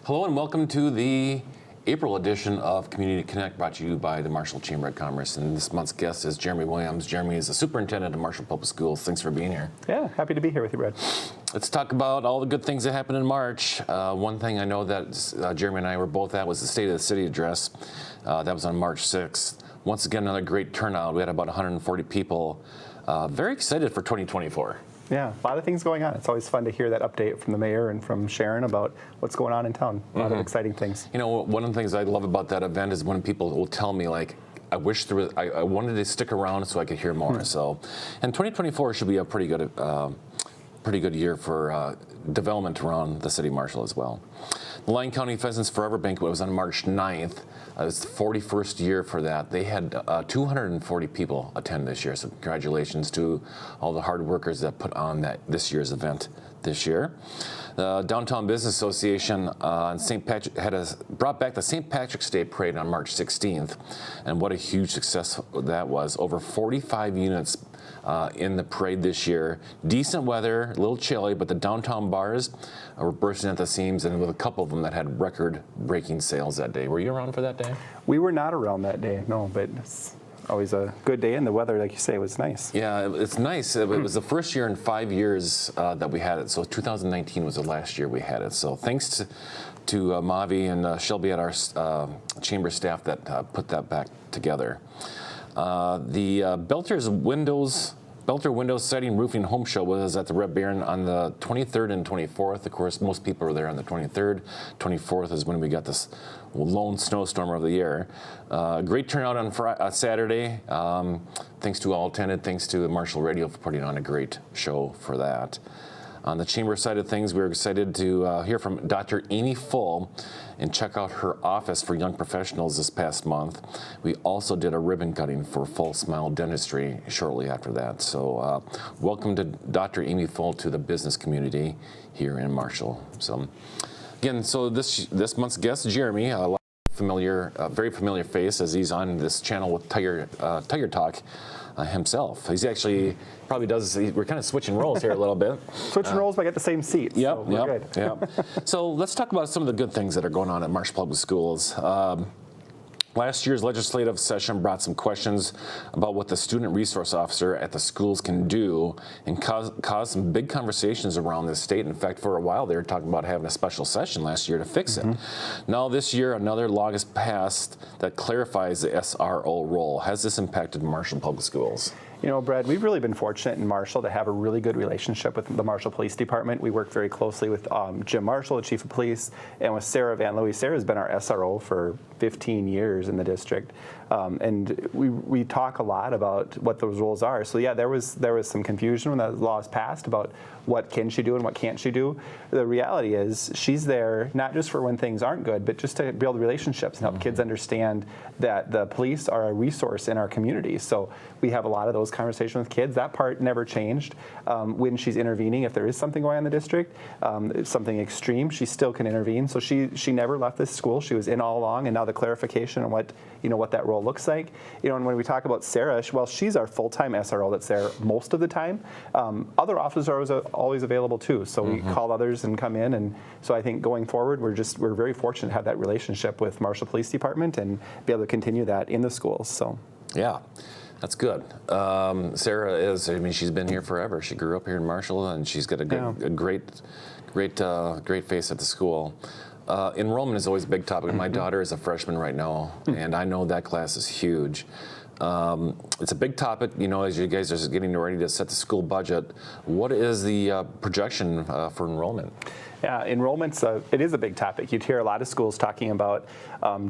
Hello and welcome to the April edition of Community Connect, brought to you by the Marshall Chamber of Commerce. And this month's guest is Jeremy Williams. Jeremy is the Superintendent of Marshall Public Schools. Thanks for being here. Yeah, happy to be here with you, Brad. Let's talk about all the good things that happened in March. One thing I know that Jeremy and I were both at was the State of the City address. That was on March 6th. Once again, another great turnout. We had about 140 people. Very excited for 2024. Yeah, a lot of things going on. It's always fun to hear that update from the mayor and from Sharon about what's going on in town. A lot of exciting things. You know, one of the things I love about that event is when people will tell me, like, I wish there was, I wanted to stick around so I could hear more. So, and 2024 should be a pretty good year for development around the city of Marshall as well. The Lyon County Pheasants Forever Banquet was on March 9th. It's the 41st year for that. They had 240 people attend this year, so congratulations to all the hard workers that put on this year's event this year. The Downtown Business Association on St. Patrick brought back the St. Patrick's Day Parade on March 16th, and what a huge success that was. Over 45 units in the parade this year. Decent weather, a little chilly, but the downtown bars were bursting at the seams, and with a couple of them that had record-breaking sales that day. Were you around for that day? We were not around that day, no, but it's always a good day, and the weather, like you say, was nice. Yeah, it's nice. It was the first year in 5 years that we had it, so 2019 was the last year we had it. So thanks to Mavi and Shelby at our chamber staff that put that back together. The Belter Windows Siding Roofing Home Show was at the Red Baron on the 23rd and 24th. Of course, most people were there on the 23rd. 24th is when we got this lone snowstorm of the year. Great turnout on Saturday. Thanks to all attended. Thanks to Marshall Radio for putting on a great show for that. On the chamber side of things, we were excited to hear from Dr. Amy Full and check out her office for young professionals this past month. We also did a ribbon cutting for Full Smile Dentistry shortly after that. So welcome to Dr. Amy Full to the business community here in Marshall. So again, so this month's guest, Jeremy, a very familiar face as he's on this channel with Tiger Talk. Himself. He's actually probably does. We're kind of switching roles here a little bit. Switching roles, but I get the same seat. Yep, so we're good. Yep. So let's talk about some of the good things that are going on at Marshall Public Schools. Last year's legislative session brought some questions about what the student resource officer at the schools can do and caused some big conversations around this state. In fact, for a while they were talking about having a special session last year to fix it. Now this year, another law has passed that clarifies the SRO role. Has this impacted Marshall Public Schools? You know, Brad, we've really been fortunate in Marshall to have a really good relationship with the Marshall Police Department. We work very closely with Jim Marshall, the Chief of Police, and with Sarah Van Louis. Sarah's been our SRO for 15 years in the district. And we talk a lot about what those roles are. So yeah, there was some confusion when that law was passed about what can she do and what can't she do. The reality is she's there not just for when things aren't good, but just to build relationships and help kids understand that the police are a resource in our community. So we have a lot of those conversations with kids. That part never changed. When she's intervening, if there is something going on in the district, something extreme, she still can intervene. So she never left this school. She was in all along, and now the clarification on what that role looks like. And when we talk about Sarah, well, she's our full-time SRO that's there most of the time. Other officers are always available too. So we call others and come in. And so I think going forward, we're very fortunate to have that relationship with Marshall Police Department and be able to continue that in the schools. So yeah. That's good. Sarah is, she's been here forever. She grew up here in Marshall, and she's got a great face at the school. Enrollment is always a big topic. My daughter is a freshman right now, and I know that class is huge. It's a big topic, as you guys are getting ready to set the school budget. What is the projection for enrollment? Yeah, enrollment's it is a big topic. You'd hear a lot of schools talking about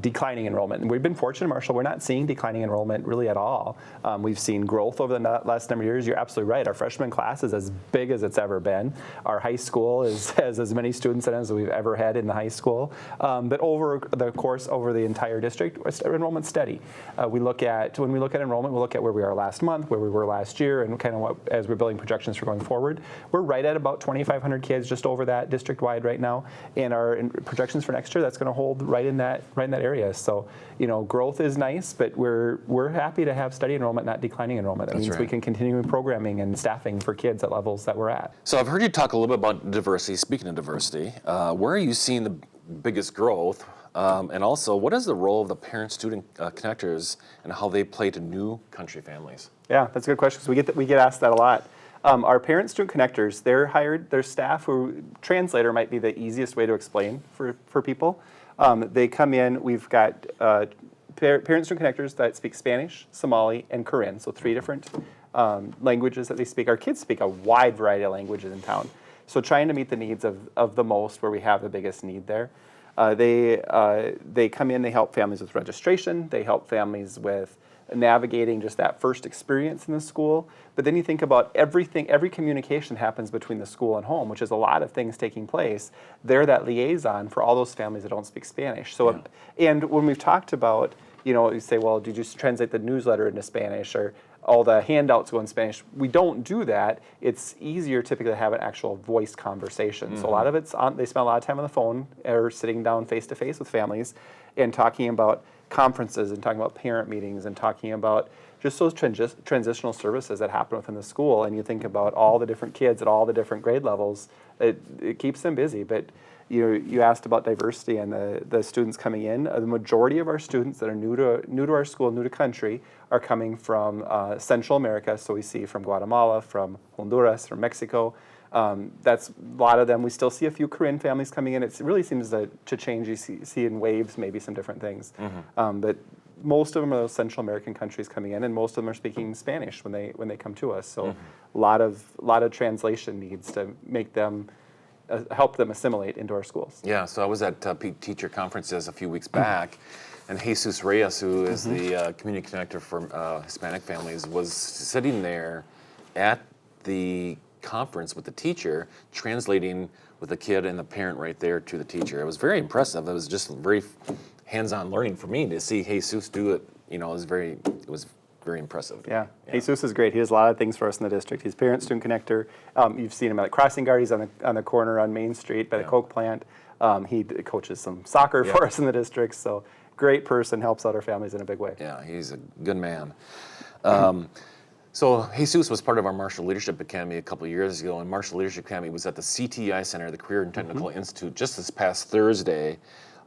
declining enrollment. And we've been fortunate, Marshall, we're not seeing declining enrollment really at all. We've seen growth over the last number of years. You're absolutely right. Our freshman class is as big as it's ever been. Our high school has as many students in it as we've ever had in the high school. But over the entire district, enrollment's steady. When we look at enrollment, we look at where we are last month, where we were last year, and kind of as we're building projections for going forward. We're right at about 2,500 kids, just over that district-wide right now. And our projections for next year, that's going to hold right in that area. So, growth is nice, but we're happy to have steady enrollment, not declining enrollment. That means we can continue programming and staffing for kids at levels that we're at. So I've heard you talk a little bit about diversity. Speaking of diversity, where are you seeing biggest growth? And also, what is the role of the parent-student connectors and how they play to new country families? Yeah, that's a good question. So we get asked that a lot. Our parent-student connectors, they're hired, their staff who, translator might be the easiest way to explain for people. They come in, we've got parent-student connectors that speak Spanish, Somali, and Karen, so 3 different languages that they speak. Our kids speak a wide variety of languages in town. So trying to meet the needs of the most where we have the biggest need there. They come in, they help families with registration, they help families with navigating just that first experience in the school. But then you think about everything, every communication happens between the school and home, which is a lot of things taking place. They're that liaison for all those families that don't speak Spanish. So, and when we've talked about, you say, well, did you just translate the newsletter into Spanish or all the handouts go in Spanish? We don't do that. It's easier typically to have an actual voice conversation. So a lot of it's they spend a lot of time on the phone or sitting down face to face with families and talking about conferences and talking about parent meetings and talking about just those transitional services that happen within the school. And you think about all the different kids at all the different grade levels, it keeps them busy. But you asked about diversity and the students coming in. The majority of our students that are new to our school, new to country, are coming from Central America. So we see from Guatemala, from Honduras, from Mexico. That's a lot of them. We still see a few Korean families coming in. It really seems to change. You see in waves maybe some different things. But most of them are those Central American countries coming in, and most of them are speaking Spanish when they come to us. So a lot of translation needs to make them help them assimilate into our schools. Yeah, so I was at teacher conferences a few weeks back, and Jesus Reyes, who is the community connector for Hispanic families, was sitting there at the conference with the teacher, translating with the kid and the parent right there to the teacher. It was very impressive. It was just very hands-on learning for me to see Jesus do it. It was very impressive. Yeah. Jesus is great. He does a lot of things for us in the district. He's parent-student connector. You've seen him at Crossing Guard. He's on the corner on Main Street by the Coke plant. He coaches some soccer for us in the district. So great person, helps out our families in a big way. Yeah, he's a good man. So Jesus was part of our Marshall Leadership Academy a couple of years ago, and Marshall Leadership Academy was at the CTI Center, the Career and Technical Institute, just this past Thursday.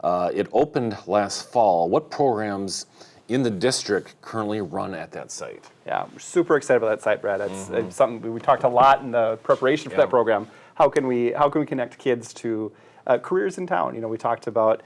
It opened last fall. What programs in the district currently run at that site? Yeah, we're super excited about that site, Brad. It's something we talked a lot in the preparation for that program. How can we connect kids to careers in town? We talked about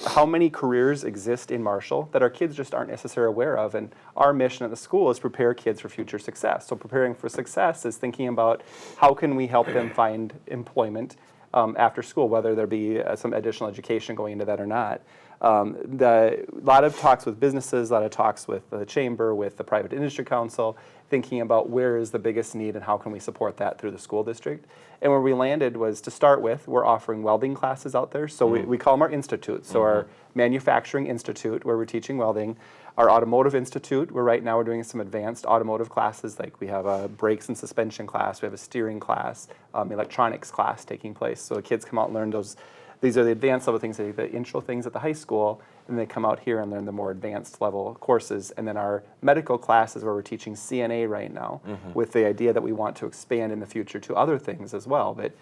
how many careers exist in Marshall that our kids just aren't necessarily aware of. And our mission at the school is prepare kids for future success. So preparing for success is thinking about how can we help them find employment after school, whether there be some additional education going into that or not. A lot of talks with businesses, a lot of talks with the chamber, with the private industry council, thinking about where is the biggest need and how can we support that through the school district. And where we landed was, to start with, we're offering welding classes out there. So we call them our institutes. So our manufacturing institute, where we're teaching welding, our automotive institute, where right now we're doing some advanced automotive classes, like we have a brakes and suspension class, we have a steering class, electronics class taking place. So the kids come out and learn those. These are the advanced level things, the intro things at the high school, and they come out here and learn the more advanced level courses. And then our medical classes, where we're teaching CNA right now, with the idea that we want to expand in the future to other things as well. But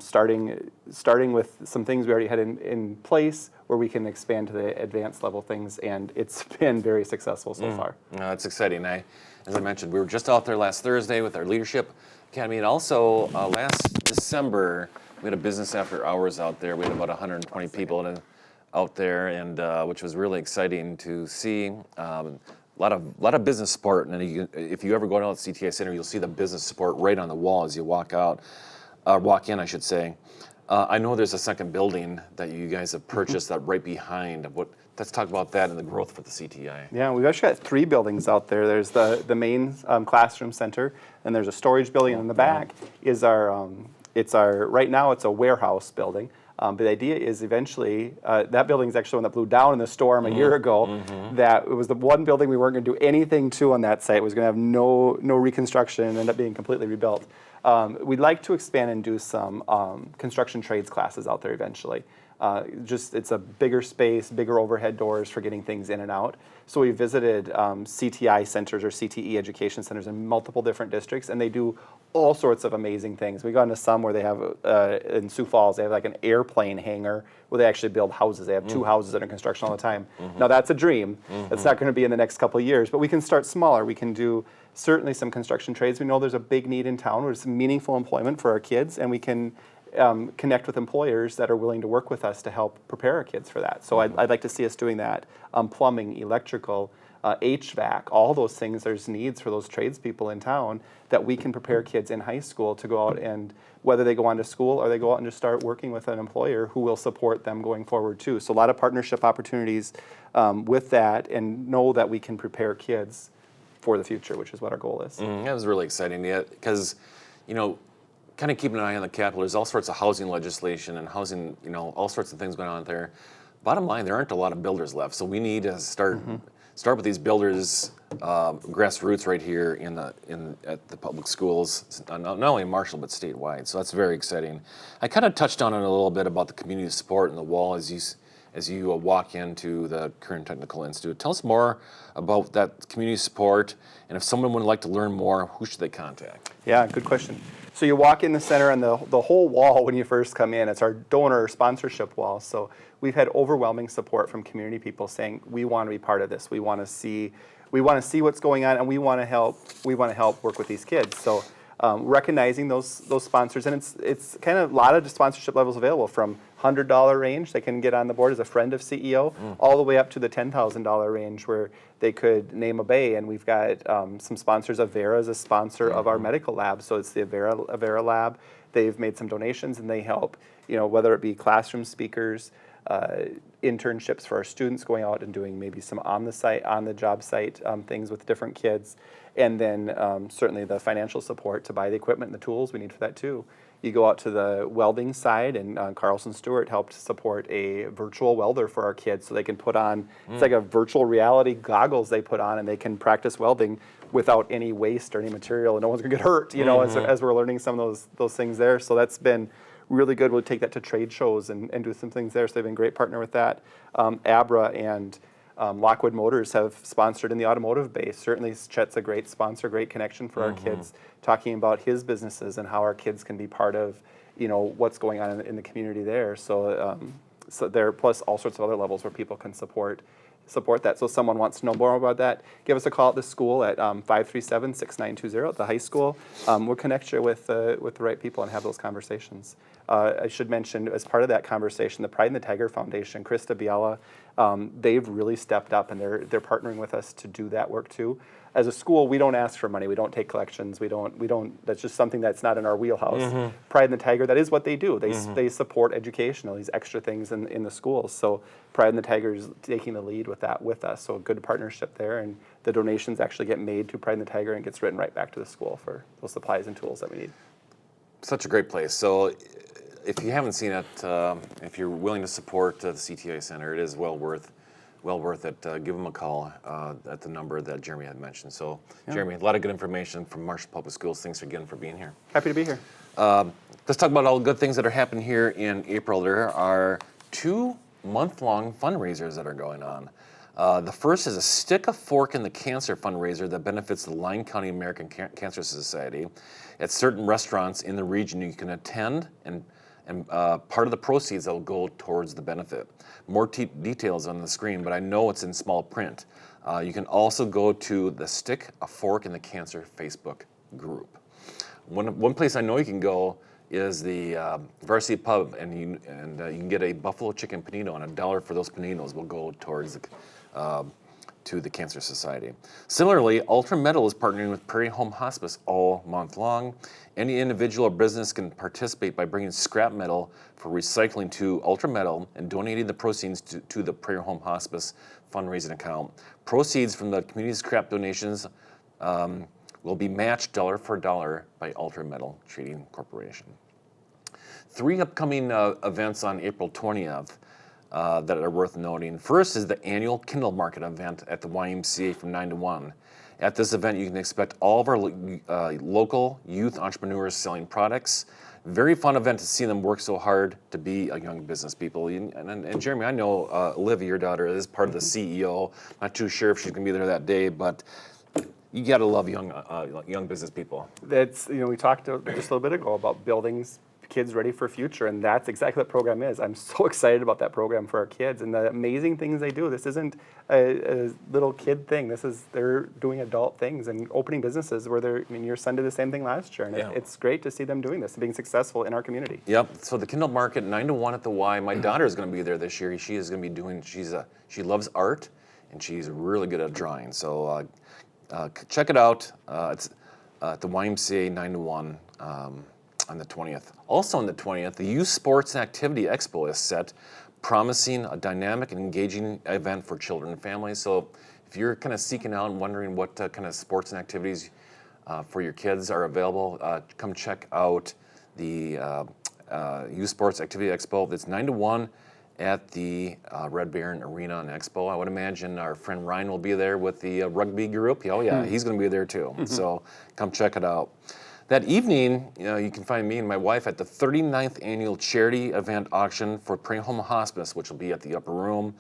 starting with some things we already had in place, where we can expand to the advanced level things, and it's been very successful so far. No, that's exciting. As I mentioned, we were just out there last Thursday with our Leadership Academy, and also last December, we had a business after hours out there. We had about 120 people out there, and which was really exciting to see. A lot of business support, and if you ever go down to the CTI Center, you'll see the business support right on the wall as you walk in, I should say. I know there's a second building that you guys have purchased that right behind. Let's talk about that and the growth for the CTI. Yeah, we've actually got 3 buildings out there. There's the main classroom center, and there's a storage building, and in the back is our right now it's a warehouse building. But the idea is eventually, that building is actually one that blew down in the storm a year ago. That it was the one building we weren't going to do anything to on that site. It was going to have no reconstruction and end up being completely rebuilt. We'd like to expand and do some construction trades classes out there eventually. It's a bigger space, bigger overhead doors for getting things in and out. So we visited CTI centers or CTE education centers in multiple different districts, and they do all sorts of amazing things. We got into some where they have, in Sioux Falls, they have like an airplane hangar where they actually build houses. They have two houses under construction all the time. Now that's a dream. It's not going to be in the next couple of years, but we can start smaller. We can do certainly some construction trades. We know there's a big need in town where there's some meaningful employment for our kids, and we can connect with employers that are willing to work with us to help prepare our kids for that. So I'd like to see us doing that. Plumbing, electrical, HVAC, all those things, there's needs for those tradespeople in town that we can prepare kids in high school to go out and, whether they go on to school or they go out and just start working with an employer who will support them going forward too. So a lot of partnership opportunities with that, and know that we can prepare kids for the future, which is what our goal is. That was really exciting, because, kind of keeping an eye on the Capitol, there's all sorts of housing legislation and housing, all sorts of things going on there. Bottom line, there aren't a lot of builders left, so we need to start with these builders grassroots right here at the public schools, not only in Marshall but statewide. So that's very exciting. I kind of touched on it a little bit about the community support and the wall as you walk into the Current Technical Institute. Tell us more about that community support, and if someone would like to learn more, who should they contact? Yeah, good question. So you walk in the center, and the whole wall when you first come in, it's our donor sponsorship wall. So we've had overwhelming support from community people saying, we want to be part of this. We want to see what's going on, and we want to help work with these kids. So recognizing those sponsors, and it's kind of a lot of sponsorship levels available, from $100 range they can get on the board as a friend of CEO, all the way up to the $10,000 range where they could name a bay. And we've got some sponsors. Avera is a sponsor of our medical lab, so it's the Avera lab. They've made some donations, and they help, whether it be classroom speakers, internships for our students, going out and doing maybe some on the job site things with different kids, and then certainly the financial support to buy the equipment and the tools we need for that too. You go out to the welding side, and Carlson Stewart helped support a virtual welder for our kids, so they can put on, it's like a virtual reality goggles they put on, and they can practice welding without any waste or any material, and no one's gonna get hurt, as we're learning some of those things there. So that's been really good. We'll take that to trade shows and do some things there. So they've been a great partner with that. Abra and Lockwood Motors have sponsored in the automotive base. Certainly Chet's a great sponsor, great connection for our kids, talking about his businesses and how our kids can be part of, what's going on in the community there. So there, plus all sorts of other levels where people can support that. So if someone wants to know more about that, give us a call at the school at 537-6920 at the high school. We'll connect you with the right people and have those conversations. I should mention, as part of that conversation, the Pride in the Tiger Foundation, Krista Biala, they've really stepped up, and they're partnering with us to do that work too. As a school, we don't ask for money. We don't take collections. We don't. That's just something that's not in our wheelhouse. Pride in the Tiger, that is what they do. They support educational, these extra things in the schools. So Pride in the Tiger is taking the lead with that with us. So a good partnership there, and the donations actually get made to Pride in the Tiger and gets written right back to the school for those supplies and tools that we need. Such a great place. So if you haven't seen it, if you're willing to support the CTI Center, it is well worth it. Give them a call at the number that Jeremy had mentioned. So, yeah. Jeremy, a lot of good information from Marshall Public Schools. Thanks again for being here. Happy to be here. Let's talk about all the good things that are happening here in April. There are 2 month-long fundraisers that are going on. The first is a Stick a Fork in the Cancer fundraiser that benefits the Lyon County American Cancer Society. At certain restaurants in the region, you can attend, and part of the proceeds that will go towards the benefit. More details on the screen, but I know it's in small print. You can also go to the Stick a Fork in the Cancer Facebook group. One place I know you can go is the Varsity Pub, and you can get a buffalo chicken panino, and $1 for those paninos will go towards to the Cancer Society. Similarly, Ultra Metal is partnering with Prairie Home Hospice all month long. Any individual or business can participate by bringing scrap metal for recycling to Ultra Metal and donating the proceeds to the Prairie Home Hospice fundraising account. Proceeds from the community scrap donations will be matched dollar for dollar by Ultra Metal Trading Corporation. 3 upcoming events on April 20th that are worth noting. First is the annual Kindle Market event at the YMCA from 9 to 1. At this event, you can expect all of our local youth entrepreneurs selling products. Very fun event to see them work so hard to be a young business people. And Jeremy, I know Olivia, your daughter, is part of the CEO. Not too sure if she's going to be there that day, but you got to love young business people. That's, we talked just a little bit ago about building kids ready for future, and that's exactly what the program is. I'm so excited about that program for our kids and the amazing things they do. This isn't a little kid thing. They're doing adult things and opening businesses where your son did the same thing last year, and it's great to see them doing this and being successful in our community. Yep. So the Kindle Market, 9 to 1 at the Y. My daughter is going to be there this year. She is going to be doing. She loves art, and she's really good at drawing. So check it out. It's at the YMCA, 9 to 1. On the 20th. Also on the 20th, the Youth Sports and Activity Expo is set, promising a dynamic and engaging event for children and families. So if you're kind of seeking out and wondering what kind of sports and activities for your kids are available, come check out the Youth Sports Activity Expo. It's 9 to 1 at the Red Baron Arena and Expo. I would imagine our friend Ryan will be there with the rugby group. Oh yeah, he's going to be there too. So come check it out. That evening, you can find me and my wife at the 39th annual charity event auction for Prairie Home Hospice, which will be at the Upper Room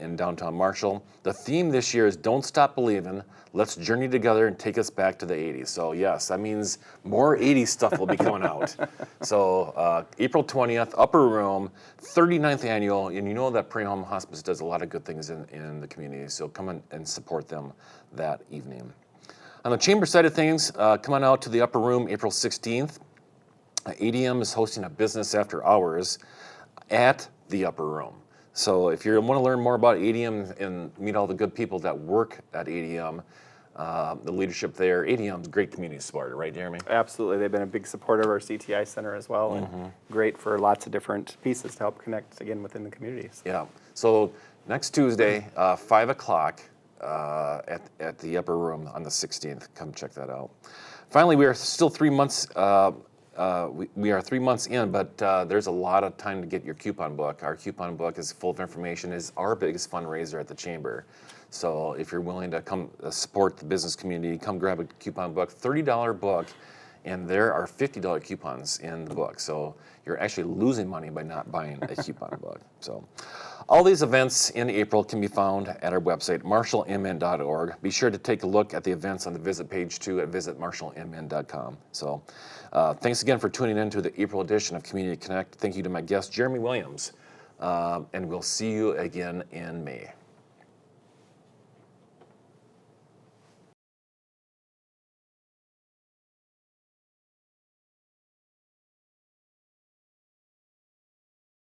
in downtown Marshall. The theme this year is Don't Stop Believing. Let's journey together and take us back to the 80s. So yes, that means more 80s stuff will be coming out. So April 20th, Upper Room, 39th annual, and you know that Prairie Home Hospice does a lot of good things in the community. So come and support them that evening. On the chamber side of things, come on out to the Upper Room April 16th. ADM is hosting a business after hours at the Upper Room. So if you want to learn more about ADM and meet all the good people that work at ADM, the leadership there, ADM's a great community supporter, right, Jeremy? Absolutely. They've been a big supporter of our CTI Center as well, and great for lots of different pieces to help connect, again, within the communities. Yeah. So next Tuesday, 5 o'clock, at the Upper Room on the 16th. Come check that out. Finally, we are still 3 months. We are 3 months in, but there's a lot of time to get your coupon book. Our coupon book is full of information. Is our biggest fundraiser at the chamber. So if you're willing to come support the business community, come grab a coupon book. $30 book, and there are $50 coupons in the book. So you're actually losing money by not buying a coupon book. So all these events in April can be found at our website, marshallmn.org. Be sure to take a look at the events on the visit page too at visitmarshallmn.com. So thanks again for tuning in to the April edition of Community Connect. Thank you to my guest, Jeremy Williams. And we'll see you again in May.